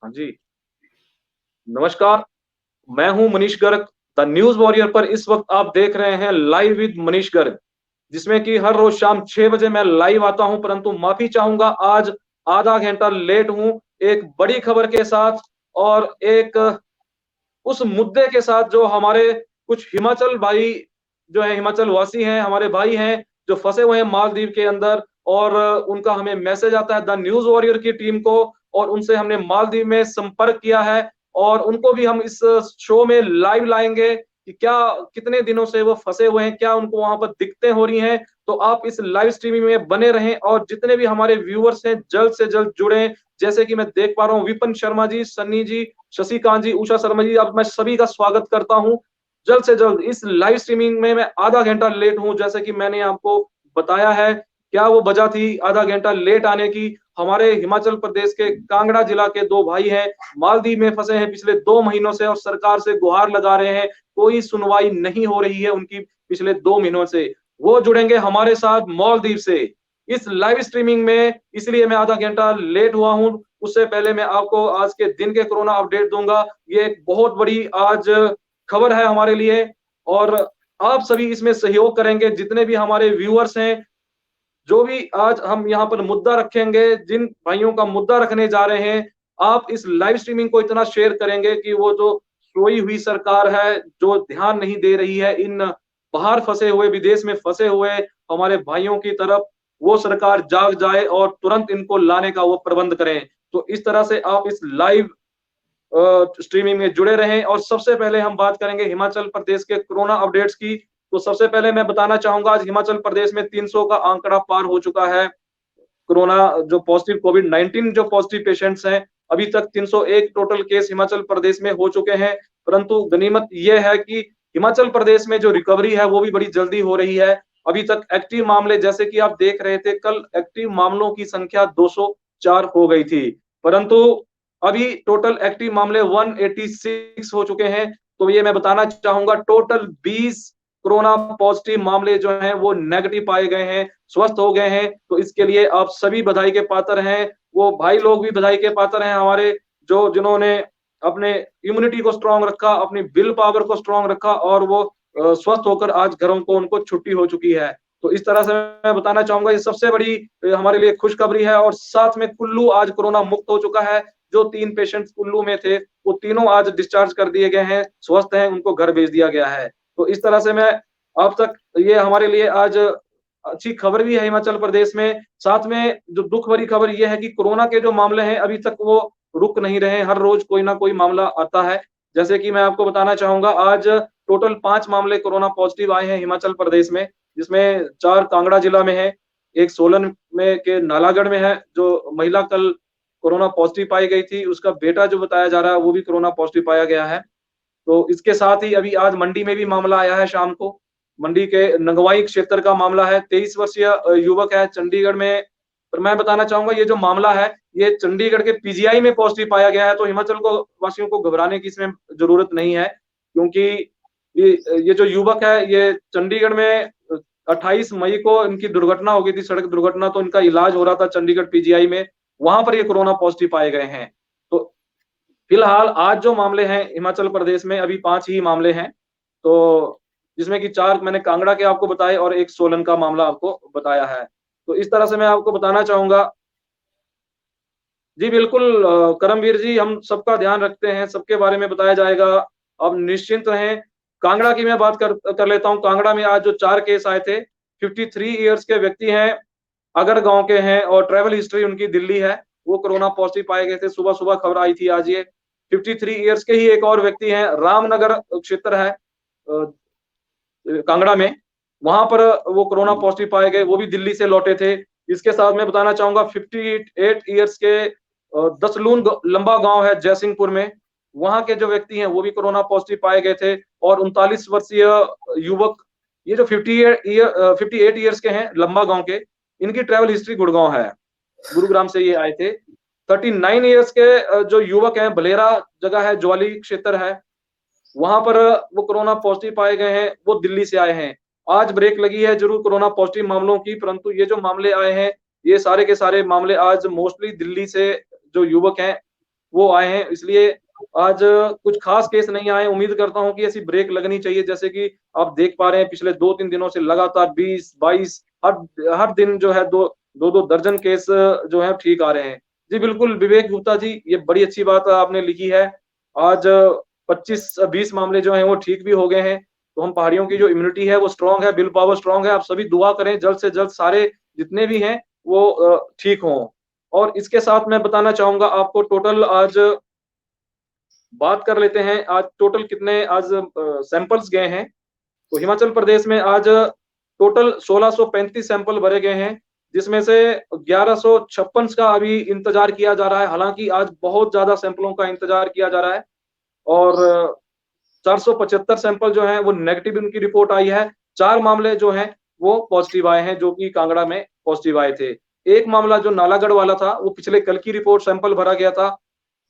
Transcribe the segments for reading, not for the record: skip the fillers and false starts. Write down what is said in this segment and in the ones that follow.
हाँ जी, नमस्कार। मैं हूँ Manish Garg. The news warrior पर इस वक़्त आप देख रहे हैं लाइव विद मनीष गर्ग, जिसमें कि हर रोज़ शाम 6 बजे मैं लाइव आता हूँ, परंतु माफ़ी चाहूँगा आज आधा घंटा लेट हूँ, एक बड़ी खबर के साथ और एक उस मुद्दे के साथ जो हमारे कुछ हिमाचल भाई जो है हिमाचल वासी हैं, हमारे भाई हैं, जो फँसे हुए हैं मालदीव के अंदर और उनका हमें मैसेज आता है द न्यूज़ वॉरियर की टीम को और उनसे हमने मालदीव में संपर्क किया है और उनको भी हम इस शो में लाइव लाएँगे कि क्या कितने दिनों से वो फँसे हुए हैं, क्या उनको वहाँ पर दिक्कतें हो रही हैं। तो आप इस लाइव स्ट्रीमिंग में बने रहें और जितने भी हमारे व्यूअर्स हैं, जल्द से जल्द जुड़ें। जैसे कि मैं देख पा रहा हूँ विपिन शर्मा जी, सन्नी जी, शशिकांत जी, उषा शर्मा जी, अब मैं सभी का स्वागत करता हूँ। जल्द से जल्द इस लाइव स्ट्रीमिंग में मैं आधा घंटा लेट हूँ, जैसे कि मैंने आपको बताया है। क्या वो वजह थी आधा घंटा लेट आने की? हमारे हिमाचल प्रदेश के कांगड़ा जिला के 2 भाई हैं, मालदीव में फँसे हैं पिछले 2 महीनों से और सरकार से गुहार लगा रहे हैं। कोई सुनवाई नहीं हो रही है उनकी पिछले 2 महीनों से। वो जुड़ेंगे हमारे साथ मालदीव से। इस लाइव स्ट्रीमिंग में इसलिए मैं आधा घंटा लेट हुआ हूँ। उससे पहले मैं आपको आज के दिन के कोरोना अपडेट दूँगा। ये एक बहुत बड़ी आज खबर है हमारे लिए और आप सभी इसमें सहयोग करेंगे, जितने भी हमारे व्यूअर्स हैं, जो भी आज हम यहाँ पर मुद्दा रखेंगे, जिन भाइयों का मुद्दा रखने जा रहे हैं, आप इस लाइव स्ट्रीमिंग को इतना शेयर करेंगे कि वो जो सोई हुई सरकार है, जो ध्यान नहीं दे रही है इन बाहर फँसे हुए, विदेश में फँसे हुए हमारे भाइयों की तरफ, वो सरकार जाग जाए और तुरंत इनको लाने का वो प्रबंध करें। तो इस तरह से आप इस लाइव स्ट्रीमिंग में जुड़े रहें और सबसे पहले हम बात करेंगे हिमाचल प्रदेश के कोरोना अपडेट्स की। तो सबसे पहले मैं बताना चाहूँगा आज हिमाचल प्रदेश में 300 का आंकड़ा पार हो चुका है। कोरोना जो पॉजिटिव कोविड-19 जो पॉजिटिव पेशेंट्स हैं, अभी तक 301 टोटल केस हिमाचल प्रदेश में हो चुके हैं। परंतु गनीमत ये है कि हिमाचल प्रदेश में जो रिकवरी है वो भी बड़ी जल्दी हो रही है। अभी तक एक्टिव मामले जैसे कि आप देख रहे थे कल एक्टिव मामलों की संख्या 204 हो गई थी। परंतु अभी टोटल एक्टिव मामले 186 हो चुके हैं। तो ये मैं बताना चाहूँगा टोटल 20 कोरोना पॉजिटिव मामले जो हैं वो नेगेटिव पाए गए हैं, स्वस्थ हो गए हैं। तो इसके लिए आप सभी बधाई के पात्र हैं। वो भाई लोग भी बधाई के पात्र हैं हमारे जो जिन्होंने अपने इम्यूनिटी को स्ट्रॉन्ग रखा, अपनी विल पावर को स्ट्रॉन्ग रखा और वो स्वस्थ होकर आज घरों को उनको छुट्टी हो चुकी है। तो इस तरह से मैं बताना चाहूँगा ये सबसे बड़ी हमारे लिए खुशखबरी है और साथ में कुल्लू आज कोरोना मुक्त हो चुका है। जो 3 पेशेंट्स कुल्लू में थे, वो तीनों आज डिस्चार्ज कर दिए गए हैं, स्वस्थ हैं, उनको घर भेज दिया गया है। तो इस तरह से मैं अब तक ये हमारे लिए आज अच्छी खबर भी है हिमाचल प्रदेश में। साथ में जो दुःख भरी खबर ये है कि कोरोना के जो मामले हैं अभी तक वो रुक नहीं रहे हैं, हर रोज़ कोई ना कोई मामला आता है। जैसे कि मैं आपको बताना चाहूँगा आज टोटल 5 मामले कोरोना पॉजिटिव आए हैं हिमाचल प्रदेश में, जिसमें 4 कांगड़ा जिला में हैं, 1 सोलन में के नालागढ़ में है, जो महिला कल कोरोना पॉजिटिव पाई गई थी, उसका बेटा जो बताया जा रहा है वो भी कोरोना पॉजिटिव पाया गया है। तो इसके साथ ही अभी आज मंडी में भी मामला आया है शाम को। मंडी के नगवाई क्षेत्र का मामला है, 23 वर्षीय युवक है चंडीगढ़ में पर मैं बताना चाहूँगा ये जो मामला है, ये चंडीगढ़ के पीजीआई में पॉजिटिव पाया गया है, तो हिमाचल को वासियों को घबराने की इसमें ज़रूरत नहीं है, क्योंकि ये जो युवक है, ये चंडीगढ़ में 28 मई को इनकी दुर्घटना हो गई थी, सड़क दुर्घटना, तो इनका इलाज हो रहा था चंडीगढ़ पीजीआई में, वहाँ पर ये कोरोना पॉजिटिव पाए गए हैं। तो फिलहाल आज जो मामले हैं हिमाचल प्रदेश में अभी 5 ही मामले हैं। तो जिसमें कि 4 मैंने कांगड़ा के आपको बताए और 1 सोलन का मामला आपको बताया है। तो इस तरह से मैं आपको बताना चाहूँगा जी बिल्कुल करमवीर जी हम सबका ध्यान रखते हैं, सबके बारे में बताया जाएगा। आप निश्चिंत रहें। कांगड़ा की मैं बात कर लेता हूँ। कांगड़ा में आज जो 4 केस आए थे, 53 इयर्स के व्यक्ति हैं, अगर गाँव के हैं और ट्रैवल हिस्ट्री उनकी दिल्ली है। वो कोरोना पॉजिटिव पाए गए थे। सुबह-सुबह खबर आई थी आज ये। 53 इयर्स के ही एक और व्यक्ति हैं, रामनगर क्षेत्र है कांगड़ा में, वहाँ पर वो कोरोना पॉजिटिव पाए गए, वो भी दिल्ली से लौटे थे। इसके साथ मैं बताना चाहूँगा 58 इयर्स के दसलून लंबा गाँव है जयसिंहपुर में, वहाँ के जो व्यक्ति हैं वो भी कोरोना पॉजिटिव पाए गए थे और 39 वर्षीय युवक ये जो 58 इयर्स के हैं लंबा गाँव के, इनकी ट्रैवल हिस्ट्री गुड़गाँव है। गुरुग्राम से ये आए थे। 39 इयर्स के जो युवक हैं, बलेरा जगह है, ज्वाली क्षेत्र है, वहाँ पर वो कोरोना पॉजिटिव पाए गए हैं, वो दिल्ली से आए हैं। आज ब्रेक लगी है ज़रूर कोरोना पॉजिटिव मामलों की, परंतु ये जो मामले आए हैं, ये सारे के सारे मामले आज मोस्टली दिल्ली से जो युवक हैं, वो आए हैं, इसलिए आज कुछ खास केस नहीं आए। उम्मीद करता हूँ कि ऐसी ब्रेक लगनी चाहिए, जैसे कि आप देख पा रहे हैं पिछले 2-3 दिनों से लगातार 20-22 हर हर दिन जो है 2-2 दर्जन केस जो है ठीक आ रहे हैं। जी बिल्कुल विवेक गुप्ता जी, ये बड़ी अच्छी बात आपने लिखी है। आज 25-20 मामले जो हैं वो ठीक भी हो गए हैं। तो हम पहाड़ियों की जो इम्यूनिटी है वो स्ट्रॉन्ग है, विल पावर स्ट्रॉन्ग है। आप सभी दुआ करें जल्द से जल्द सारे जितने भी हैं वो ठीक हों। और इसके साथ मैं बताना चाहूँगा आपको टोटल आज बात कर लेते हैं, आज टोटल कितने आज सैंपल्स गए हैं। तो हिमाचल प्रदेश में आज टोटल 1635 सैंपल भरे गए हैं, जिसमें से 1156 का अभी इंतजार किया जा रहा है। हालाँकि आज बहुत ज़्यादा सैंपलों का इंतजार किया जा रहा है और 475 सैंपल जो हैं वो नेगेटिव उनकी रिपोर्ट आई है। 4 मामले जो हैं वो पॉजिटिव आए हैं, जो कि कांगड़ा में पॉजिटिव आए थे। एक मामला जो नालागढ़ वाला था, वो पिछले कल की रिपोर्ट सैंपल भरा गया था।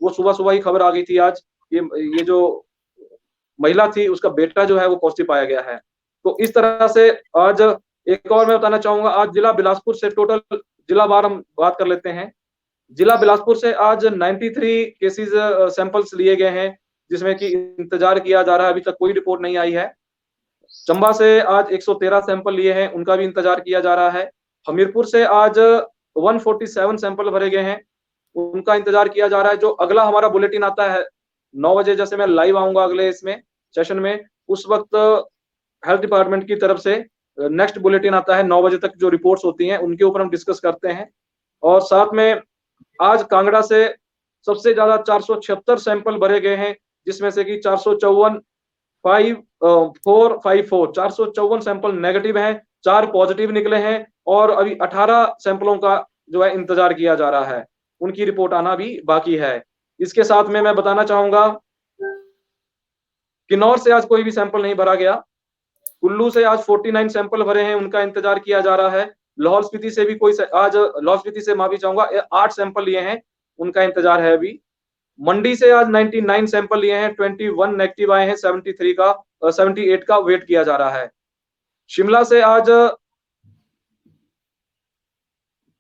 वो सुबह-सुबह ही खबर आ गई थी आज। ये जो महिला थी उसका बेटा जो है वो पॉजिटिव पाया गया है। तो इस तरह से आज एक और मैं बताना चाहूँगा, आज जिला बिलासपुर से टोटल जिलावार हम बात कर लेते हैं। जिला बिलासपुर से आज 93 केसेज़ सैंपल्स लिए गए हैं, जिसमें कि इंतज़ार किया जा रहा है, अभी तक कोई रिपोर्ट नहीं आई है। चंबा से आज 113 सैंपल लिए हैं, उनका भी इंतज़ार किया जा रहा है। हमीरपुर से आज 147 सैंपल भरे गए हैं, उनका इंतज़ार किया जा रहा है। जो अगला हमारा बुलेटिन आता है 9 बजे, जैसे मैं लाइव आऊँगा अगले इसमें सेशन में, उस वक़्त हेल्थ डिपार्टमेंट की तरफ से नेक्स्ट बुलेटिन आता है 9 बजे तक, जो रिपोर्ट्स होती हैं उनके ऊपर हम डिस्कस करते हैं। और साथ में आज कांगड़ा से सबसे ज़्यादा 476 सैंपल भरे गए हैं, जिसमें से कि 454 454 454 सैंपल नेगेटिव हैं, 4 पॉजिटिव निकले हैं और अभी 18 सैंपलों का जो है इंतज़ार किया जा रहा है। उनकी रिपोर्ट आना भी बाकी है। इसके साथ में मैं बताना चाहूँगा, किन्नौर से आज कोई भी सैंपल नहीं भरा गया। कुल्लू से आज 49 सैंपल भरे हैं, उनका इंतजार किया जा रहा है। लाहौल स्पीति से भी आज लाहौल स्पीति से माफी चाहूँगा 8 सैंपल लिए हैं, उनका इंतजार है अभी। मंडी से आज 99 सैंपल लिए हैं, 21 नेगेटिव आए हैं, 78 का वेट किया जा रहा है। शिमला से आज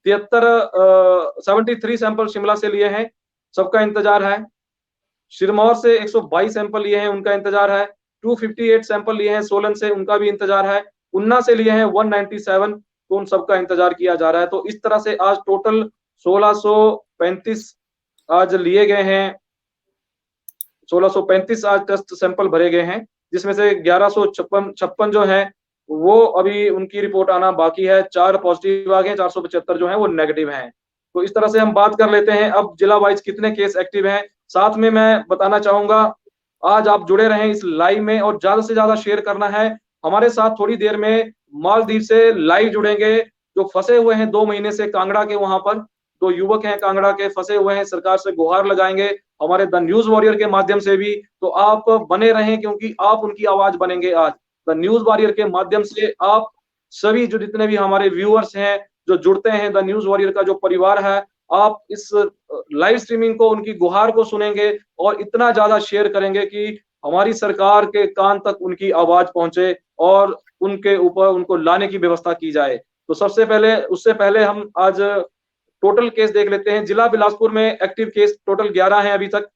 73 सैंपल शिमला से लिए हैं, सबका इंतजार है। सिरमौर से 122 सैंपल लिए हैं, उनका इंतजार है। 258 सैंपल लिए हैं सोलन से, उनका भी इंतजार है। ऊना से लिए हैं 197, तो उन सबका इंतजार किया जा रहा है। तो इस तरह से आज टोटल 1635 आज लिए गए हैं, 1635 आज टेस्ट सैंपल भरे गए हैं, जिसमें से 1156 जो है वो अभी उनकी रिपोर्ट आना बाकी है। 4 पॉजिटिव आ गए, 475 जो है वो नेगेटिव हैं। तो इस तरह से हम बात कर लेते हैं अब जिला वाइज कितने केस एक्टिव हैं। साथ में मैं बताना चाहूंगा, आज आप जुड़े रहें इस लाइव में और ज्यादा से ज्यादा शेयर करना है। हमारे साथ थोड़ी देर में मालदीव से लाइव जुड़ेंगे, जो फंसे हुए हैं 2 महीने से कांगड़ा के, वहां पर 2 युवक हैं कांगड़ा के, फंसे हुए हैं, सरकार से गुहार लगाएंगे हमारे द न्यूज वॉरियर के माध्यम से भी। तो आप बने रहें, क्योंकि आप उनकी आवाज बनेंगे। आज द न्यूज वॉरियर के माध्यम से आप सभी जो जितने भी हमारे व्यूअर्स हैं, जो जुड़ते हैं द न्यूज वॉरियर का जो परिवार है, आप इस लाइव स्ट्रीमिंग को, उनकी गुहार को सुनेंगे और इतना ज्यादा शेयर करेंगे कि हमारी सरकार के कान तक उनकी आवाज पहुंचे और उनके ऊपर उनको लाने की व्यवस्था की जाए। तो सबसे पहले, उससे पहले हम आज टोटल केस देख लेते हैं। जिला बिलासपुर में एक्टिव केस टोटल 11 हैं अभी तक।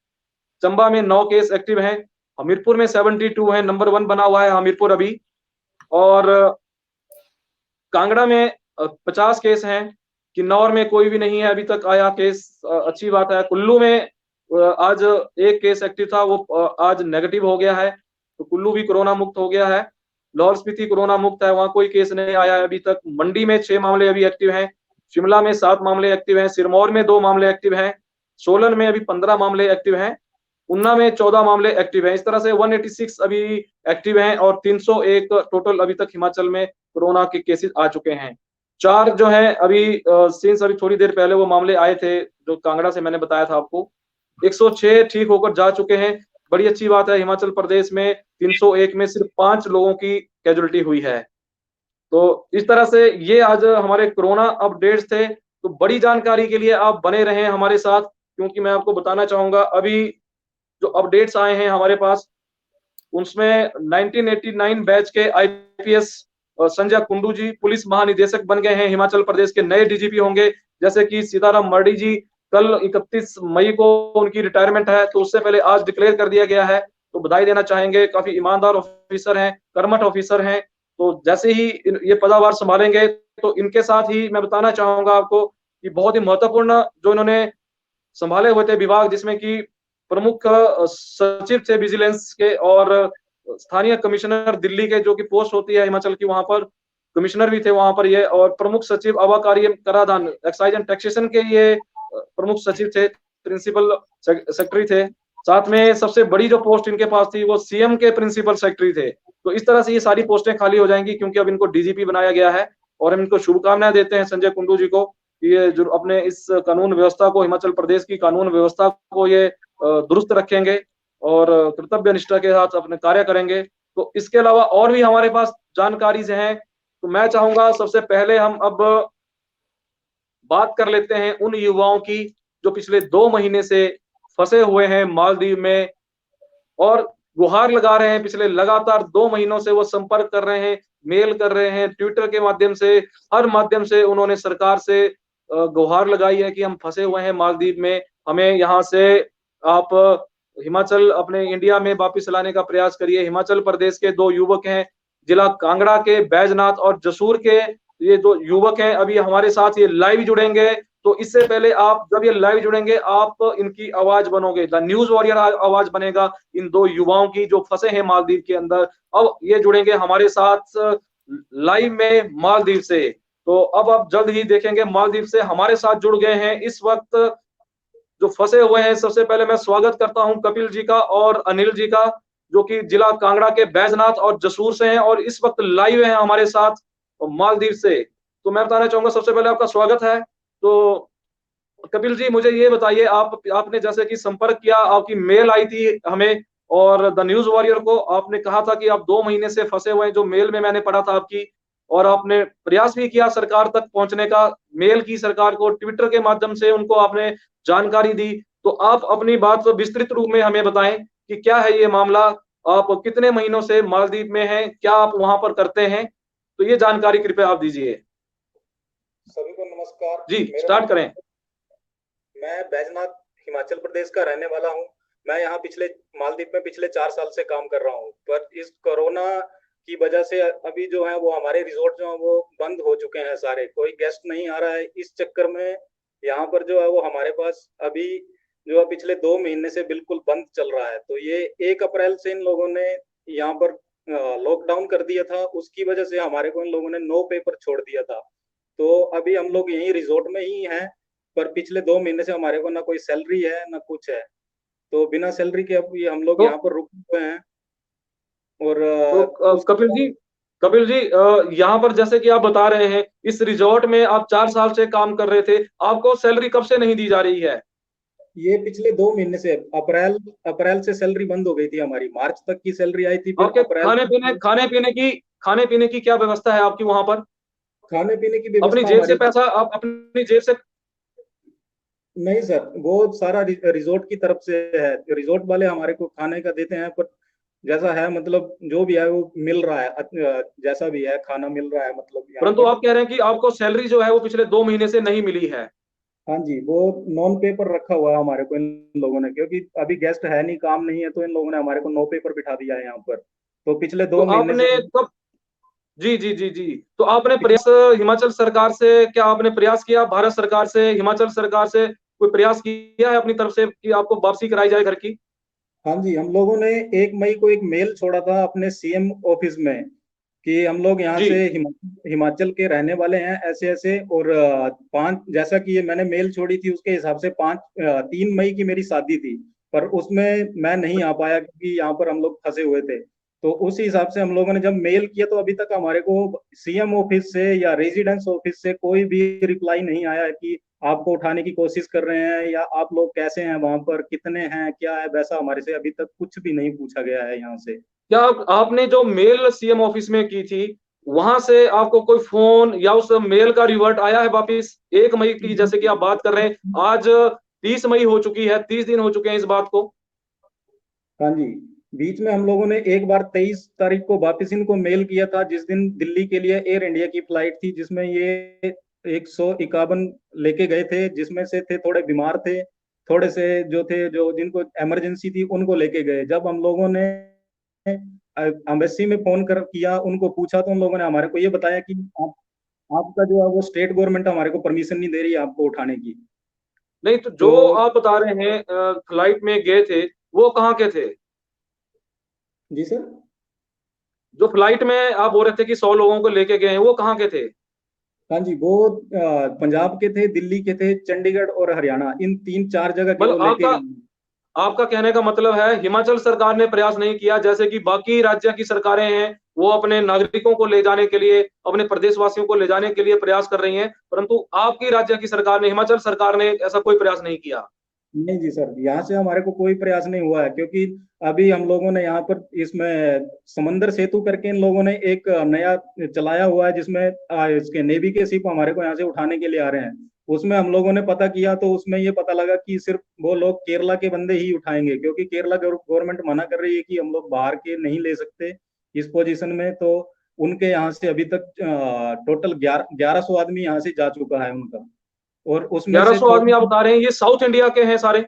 चंबा में 9 केस एक्टिव हैं। हमीरपुर में 72 हैं, नंबर 1 बना हुआ है हमीरपुर अभी। और कांगड़ा में 50 केस हैं। किन्नौर में कोई भी नहीं है अभी तक आया केस, अच्छी बात है। कुल्लू में आज 1 केस एक्टिव था, वो आज नेगेटिव हो गया है, तो कुल्लू भी कोरोना मुक्त हो गया है। लाहौल स्पीति कोरोना मुक्त है, वहां कोई केस नहीं आया है अभी तक। मंडी में 6 मामले अभी एक्टिव हैं। शिमला में 7 मामले एक्टिव हैं। सिरमौर में 2 मामले एक्टिव हैं। सोलन में अभी 15 मामले एक्टिव हैं। ऊना में 14 मामले एक्टिव हैं। इस तरह से 186 अभी एक्टिव हैं और 301 टोटल अभी तक हिमाचल में कोरोना के केसेस आ चुके हैं। 4 जो है अभी सिंस अभी थोड़ी देर पहले वो मामले आए थे जो कांगड़ा से मैंने बताया था आपको, 106 ठीक होकर जा चुके हैं। बड़ी अच्छी बात है, हिमाचल प्रदेश में 301 में सिर्फ 5 लोगों की कैजुअलिटी हुई है। तो इस तरह से ये आज हमारे कोरोना अपडेट्स थे। तो बड़ी जानकारी के लिए आप बने रहें हमारे साथ, क्योंकि मैं आपको बताना चाहूंगा अभी जो अपडेट्स आए हैं हमारे पास, उसमें 1989 बैच के आईपीएस संजय कुंडू जी पुलिस महानिदेशक बन गए हैं। हिमाचल प्रदेश के नए डीजीपी होंगे, जैसे कि सीताराम मर्डी जी कल 31 मई को उनकी रिटायरमेंट है, तो उससे पहले आज डिक्लेयर कर दिया गया है। तो बधाई देना चाहेंगे, काफ़ी ईमानदार ऑफ़िसर हैं, कर्मठ ऑफ़िसर हैं। तो जैसे ही ये पदभार सँभालेंगे, तो इनके साथ ही मैं बताना चाहूँगा आपको कि बहुत ही महत्वपूर्ण जो इन्होंने संभाले हुए थे विभाग, जिसमें कि प्रमुख सचिव थे विजिलेंस के, और स्थानीय कमिश्नर दिल्ली के जो कि पोस्ट होती है हिमाचल की, वहाँ पर कमिश्नर भी थे वहाँ पर ये, और प्रमुख सचिव आबकारी एवं कराधान एक्साइज एंड टैक्सेशन के ये प्रमुख सचिव थे, प्रिंसिपल सेक्रेटरी थे। साथ में सबसे बड़ी जो पोस्ट इनके पास थी वो सीएम के प्रिंसिपल सेक्रेटरी थे। तो इस तरह से ये सारी पोस्टें खाली हो जाएँगी, क्योंकि अब इनको डीजीपी बनाया गया है, और हम इनको शुभकामनाएँ देते हैं संजय कुंडू जी को। ये जो अपने इस कानून व्यवस्था को, हिमाचल प्रदेश की कानून व्यवस्था को ये दुरुस्त रखेंगे और कर्तव्य निष्ठा के साथ अपने कार्य करेंगे। तो इसके अलावा और भी हमारे पास जानकारीज़ हैं, तो मैं चाहूँगा सबसे पहले हम अब बात कर लेते हैं उन युवाओं की जो पिछले 2 महीने से फँसे हुए हैं मालदीव में, और गुहार लगा रहे हैं। पिछले लगातार 2 महीनों से वो संपर्क कर रहे हैं, मेल कर रहे हैं, ट्विटर के माध्यम से, हर माध्यम से उन्होंने सरकार से गुहार लगाई है कि हम फँसे हुए हैं मालदीव में, हमें यहाँ से आप हिमाचल अपने इंडिया में वापिस लाने का प्रयास करिए। हिमाचल प्रदेश के 2 युवक हैं, जिला कांगड़ा के बैजनाथ और जसूर के ये 2 युवक हैं, अभी हमारे साथ ये लाइव जुड़ेंगे। तो इससे पहले आप जब ये लाइव जुड़ेंगे, आप इनकी आवाज़ बनोगे, द न्यूज़ वॉरियर आवाज़ बनेगा इन 2 युवाओं की जो फँसे हैं मालदीव के अंदर। अब ये जुड़ेंगे हमारे साथ लाइव में मालदीव से। तो अब आप जल्द ही देखेंगे मालदीव से हमारे साथ जुड़ गए हैं इस वक़्त जो फँसे हुए हैं। सबसे पहले मैं स्वागत करता हूँ कपिल जी का और अनिल जी का, जो कि जिला कांगड़ा के बैजनाथ और जसूर से हैं, और इस वक़्त लाइव हैं हमारे साथ मालदीव से। तो मैं बताना चाहूँगा सबसे पहले आपका स्वागत है। तो कपिल जी, मुझे ये बताइए, आपने जैसे कि संपर्क किया, आपकी मेल आई थी हमें, और द न्यूज़ वॉरियर को आपने कहा था कि आप 2 महीने से फँसे हुए हैं, जो मेल में मैंने पढ़ा था आपकी, और आपने प्रयास भी किया सरकार तक पहुँचने का, मेल की सरकार को, ट्विटर के माध्यम से उनको आपने जानकारी दी। तो आप अपनी बात को विस्तृत रूप में हमें बताएँ कि क्या है ये मामला? आप कितने महीनों से मालदीव में हैं? क्या आप वहाँ पर करते हैं? तो ये जानकारी कृपया आप दीजिए। सभी को नमस्कार। जी, मेरा स्टार्ट नाम करें। मैं बैजनाथ हिमाचल प्रदेश का रहने वाला हूँ। मैं यहाँ पिछले मालदीव में पिछले 4 साल से काम कर रहा हूँ, पर इस कोरोना की वजह से अभी जो है वो हमारे रिज़ॉर्ट जो हैं वो बंद हो चुके हैं सारे, कोई गेस्ट नहीं आ रहा है। इस चक्कर में यहाँ पर जो है वो हमारे पास अभी जो है पिछले 2 महीने से बिल्कुल बंद चल रहा है। तो ये 1 अप्रैल से इन लोगों ने यहाँ पर लॉकडाउन कर दिया था, उसकी वजह से हमारे को इन लोगों ने नो पे पर छोड़ दिया था। तो अभी हम लोग यहीं रिज़ॉर्ट में ही हैं, पर पिछले 2 महीने से हमारे को ना कोई सैलरी है, ना कुछ है। तो बिना सैलरी के अब ये हम लोग तो यहाँ पर रुके हुए हैं, और तो उसके बाद कपिल जी, यहाँ पर जैसे कि आप बता रहे हैं, इस रिज़ॉर्ट में आप 4 साल से काम कर रहे थे, आपको सैलरी कब से नहीं दी जा रही है? ये पिछले 2 महीने से अप्रैल अप्रैल से सैलरी बंद हो गई थी हमारी। मार्च तक की सैलरी आई थी, फिर आपके अप्रैल से खाने पीने की क्या व्यवस्था है आपकी वहाँ पर? खाने-पीने की अपनी व्यवस्था जेब से हमारी। पैसा आप अपनी जेब से? नहीं सर, वो सारा रिज़ॉर्ट की तरफ से है। रिज़ॉर्ट वाले हमारे को खाने का देते हैं, पर जैसा है मतलब जो भी है वो मिल रहा है, जैसा भी है खाना मिल रहा है मतलब यहाँ परंतु पर। आप कह रहे हैं कि आपको सैलरी जो है वो पिछले 2 महीने से नहीं मिली है। हाँ जी, वो नॉन पेपर रखा हुआ है हमारे को इन लोगों ने, क्योंकि अभी गेस्ट है नहीं, काम नहीं है, तो इन लोगों ने हमारे को नो पेपर बिठा दिया है यहाँ पर। तो पिछले तो 2 महीने आपने से कब जी, जी, जी, जी। तो आपने पिछ- प्रयास हिमाचल सरकार से क्या आपने प्रयास किया, भारत सरकार से, हिमाचल सरकार से कोई प्रयास किया है अपनी तरफ से कि आपको वापसी कराई जाए घर की? हाँ जी, हम लोगों ने 1 मई को एक मेल छोड़ा था अपने सीएम ऑफिस में कि हम लोग यहाँ जी। से हिमाचल के रहने वाले हैं ऐसे ऐसे, और 5 जैसा कि ये मैंने मेल छोड़ी थी उसके हिसाब से 3 मई की मेरी शादी थी, पर उसमें मैं नहीं आ पाया क्योंकि यहाँ पर हम लोग फंसे हुए थे। तो उस हिसाब से हम लोगों ने जब मेल किया तो अभी तक हमारे को सीएम ऑफिस से या रेजिडेंस ऑफिस से कोई भी रिप्लाई नहीं आया है कि आपको उठाने की कोशिश कर रहे हैं या आप लोग कैसे हैं, वहां पर कितने हैं, क्या है, वैसा हमारे से अभी तक कुछ भी नहीं पूछा गया है यहाँ से। क्या आपने जो मेल सीएम ऑफिस में की थी, वहां से आपको कोई फोन या उस मेल का रिवर्ट आया है वापिस? 1 मई की जैसे कि आप बात कर रहे हैं, आज 30 मई हो चुकी है, 30 दिन हो चुके हैं इस बात को। हाँ जी, बीच में हम लोगों ने एक बार 23 तारीख को वापस इनको मेल किया था, जिस दिन दिल्ली के लिए एयर इंडिया की फ्लाइट थी, जिसमें ये 151 लेके गए थे, जिसमें से थे थोड़े बीमार थे, थोड़े से जो थे जो जिनको इमरजेंसी थी उनको लेके गए। जब हम लोगों ने एम्बेसी में फोन कर किया, उनको पूछा, तो उन लोगों ने हमारे को ये बताया कि आप आपका जो है वो स्टेट गवर्नमेंट हमारे को परमिशन नहीं दे रही है आपको उठाने की। नहीं तो तो जो आप बता रहे हैं फ्लाइट में गए थे, वो कहाँ के थे? जी सर। जो फ्लाइट में आप बोल रहे थे कि 100 लोगों को लेके गए हैं, वो कहाँ के थे? हाँ जी, वो पंजाब के थे, दिल्ली के थे, चंडीगढ़ और हरियाणा, इन तीन चार जगह के वो मतलब लेके आपका गए। आपका कहने का मतलब है हिमाचल सरकार ने प्रयास नहीं किया, जैसे कि बाकी राज्य की सरकारें हैं, वो अपने नागरिकों को ले जाने के लिए, अपने प्रदेशवासियों को ले जाने के लिए प्रयास कर रही हैं, परंतु आपकी राज्य की सरकार ने, हिमाचल सरकार ने ऐसा कोई प्रयास नहीं किया। नहीं जी सर, यहाँ से हमारे को कोई प्रयास नहीं हुआ है, क्योंकि अभी हम लोगों ने यहाँ पर इसमें समंदर सेतु करके इन लोगों ने एक नया चलाया हुआ है, जिसमें इसके नेवी के शिप हमारे को यहाँ से उठाने के लिए आ रहे हैं। उसमें हम लोगों ने पता किया तो उसमें ये पता लगा कि सिर्फ वो लोग केरला के बंदे ही उठाएंगे, क्योंकि केरला गवर्नमेंट मना कर रही है कि हम लोग बाहर के नहीं ले सकते इस पोजीशन में। तो उनके यहाँ से अभी तक टोटल 1100 आदमी यहाँ से जा चुका है उनका, और उसमें से 1100 आदमी आप थोड़ा। बता रहे हैं, ये साउथ इंडिया के हैं सारे?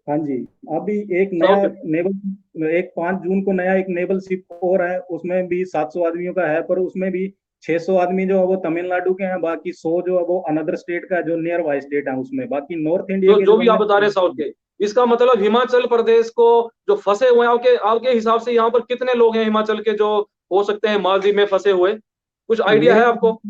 हाँ जी। अभी एक नया साउथ। नेवल, एक 5 जून को नया एक नेवल शिप और है, उसमें भी 700 आदमियों का है, पर उसमें भी 600 आदमी जो है वो तमिलनाडु के हैं, बाकी 100 जो है वो अनदर स्टेट का है, जो नियर बाय स्टेट है उसमें, बाकी नॉर्थ इंडिया जो के जो जो भी बंदे आप बता रहे हैं साउथ हैं। के, इसका मतलब हिमाचल प्रदेश को जो फंसे हुए हैं, आपके आपके हिसाब से यहाँ पर कितने लोग हैं हिमाचल के जो हो सकते हैं मालदीव में फंसे हुए? कुछ आइडिया मेरे है आपको?